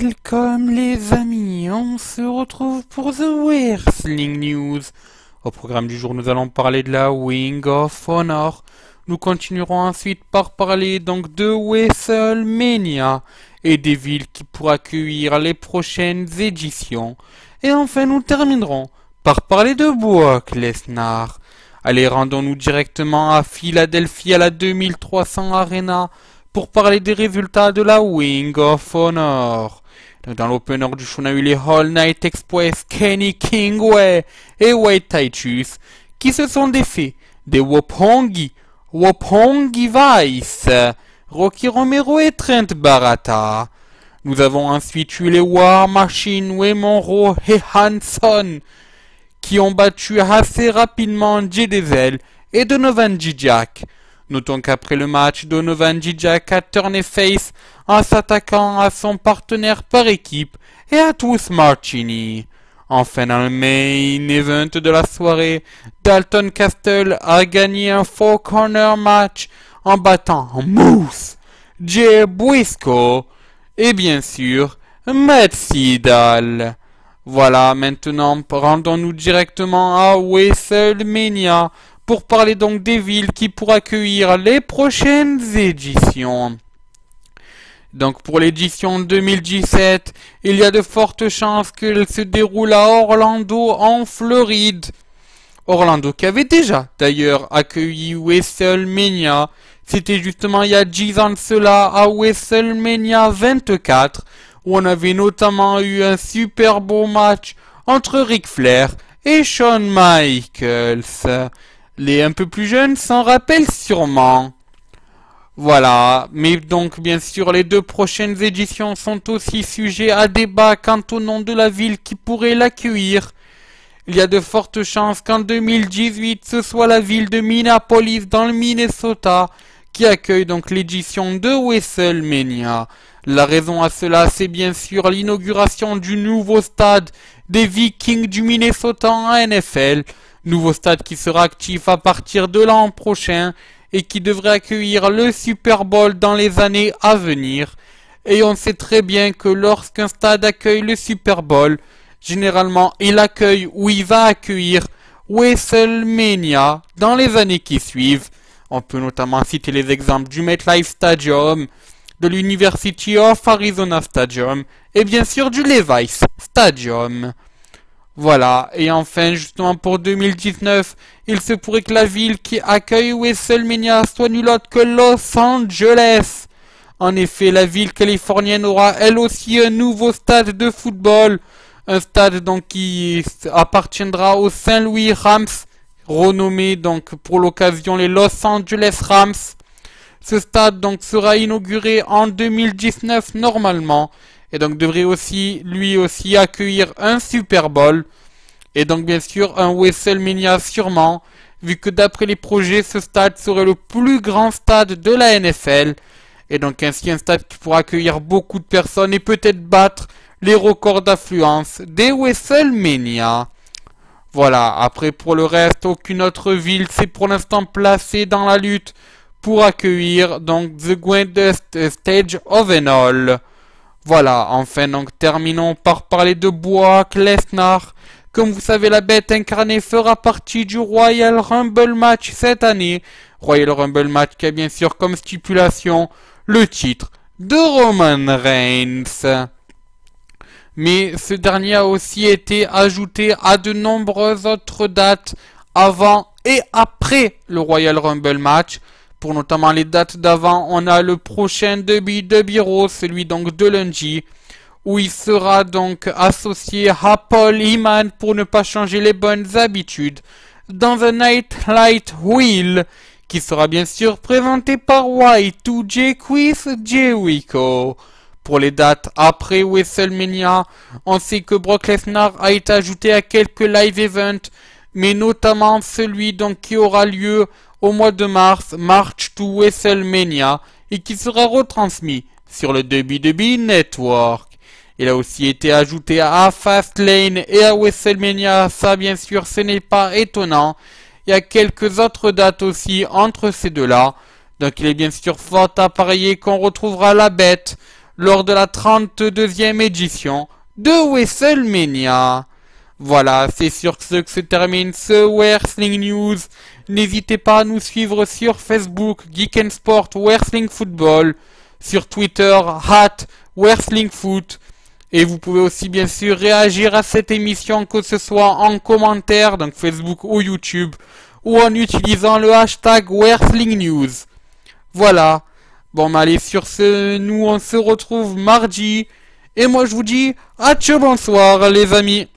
Welcome les amis, on se retrouve pour The Wrestling News. Au programme du jour, nous allons parler de la Ring of Honor. Nous continuerons ensuite par parler donc de WrestleMania et des villes qui pourront accueillir les prochaines éditions. Et enfin, nous terminerons par parler de Brock Lesnar. Allez, rendons-nous directement à Philadelphie à la 2300 Arena pour parler des résultats de la Ring of Honor. Dans l'opener du show, on a eu les All Night Express, Kenny Kingway et White Titus qui se sont défaits des Roppongi Vice, Rocky Romero et Trent Barata. Nous avons ensuite eu les War Machine, Way Monroe et Hanson qui ont battu assez rapidement Jay Diesel et Donovan Dijak. Notons qu'après le match, Donovan Dijak a turné face en s'attaquant à son partenaire par équipe et à Truth Martini. Enfin, dans le main event de la soirée, Dalton Castle a gagné un 4-corner match en battant Moose, Jay Briscoe et bien sûr Matt Sydal. Voilà, maintenant rendons-nous directement à WrestleMania pour parler donc des villes qui pourront accueillir les prochaines éditions. Donc pour l'édition 2017, il y a de fortes chances qu'elle se déroule à Orlando en Floride. Orlando qui avait déjà d'ailleurs accueilli WrestleMania. C'était justement il y a 10 ans de cela à WrestleMania 24 où on avait notamment eu un super beau match entre Ric Flair et Shawn Michaels. Les un peu plus jeunes s'en rappellent sûrement. Voilà, mais donc bien sûr les deux prochaines éditions sont aussi sujets à débat quant au nom de la ville qui pourrait l'accueillir. Il y a de fortes chances qu'en 2018 ce soit la ville de Minneapolis dans le Minnesota qui accueille donc l'édition de WrestleMania. La raison à cela, c'est bien sûr l'inauguration du nouveau stade des Vikings du Minnesota en NFL. Nouveau stade qui sera actif à partir de l'an prochain et qui devrait accueillir le Super Bowl dans les années à venir. Et on sait très bien que lorsqu'un stade accueille le Super Bowl, généralement il accueille ou il va accueillir WrestleMania dans les années qui suivent. On peut notamment citer les exemples du MetLife Stadium, de l'University of Arizona Stadium et bien sûr du Levi's Stadium. Voilà, et enfin justement pour 2019, il se pourrait que la ville qui accueille WrestleMania soit nulle autre que Los Angeles. En effet, la ville californienne aura elle aussi un nouveau stade de football, un stade donc qui appartiendra aux Saint Louis Rams, renommé donc pour l'occasion les Los Angeles Rams. Ce stade donc sera inauguré en 2019 normalement et donc devrait aussi lui aussi accueillir un Super Bowl et donc bien sûr un WrestleMania sûrement vu que d'après les projets ce stade serait le plus grand stade de la NFL et donc ainsi un stade qui pourra accueillir beaucoup de personnes et peut-être battre les records d'affluence des WrestleMania. Voilà, après pour le reste aucune autre ville s'est pour l'instant placée dans la lutte pour accueillir donc The Greatest Stage of It All. Voilà, enfin donc terminons par parler de Brock Lesnar. Comme vous savez, la bête incarnée fera partie du Royal Rumble match cette année. Royal Rumble match qui a bien sûr comme stipulation le titre de Roman Reigns. Mais ce dernier a aussi été ajouté à de nombreuses autres dates avant et après le Royal Rumble match. Pour notamment les dates d'avant, on a le prochain WWE Raw, celui donc de lundi, où il sera donc associé à Paul Heyman pour ne pas changer les bonnes habitudes, dans The Night Light Wheel, qui sera bien sûr présenté par Y2J Chris Jericho. Pour les dates après WrestleMania, on sait que Brock Lesnar a été ajouté à quelques live events, mais notamment celui donc qui aura lieu au mois de mars, March to WrestleMania, et qui sera retransmis sur le WWE Network. Il a aussi été ajouté à Fastlane et à WrestleMania, ça bien sûr ce n'est pas étonnant. Il y a quelques autres dates aussi entre ces deux-là, donc il est bien sûr fort à parier qu'on retrouvera la bête lors de la 32e édition de WrestleMania. Voilà, c'est sur ce que se termine ce Wrestling News. N'hésitez pas à nous suivre sur Facebook, Geek and Sport Wrestling Football, sur Twitter, @WrestlingFoot. Et vous pouvez aussi bien sûr réagir à cette émission, que ce soit en commentaire, donc Facebook ou YouTube, ou en utilisant le hashtag Wrestling News. Voilà. Bon, mais allez, sur ce, nous on se retrouve mardi. Et moi je vous dis, adieu, bonsoir les amis.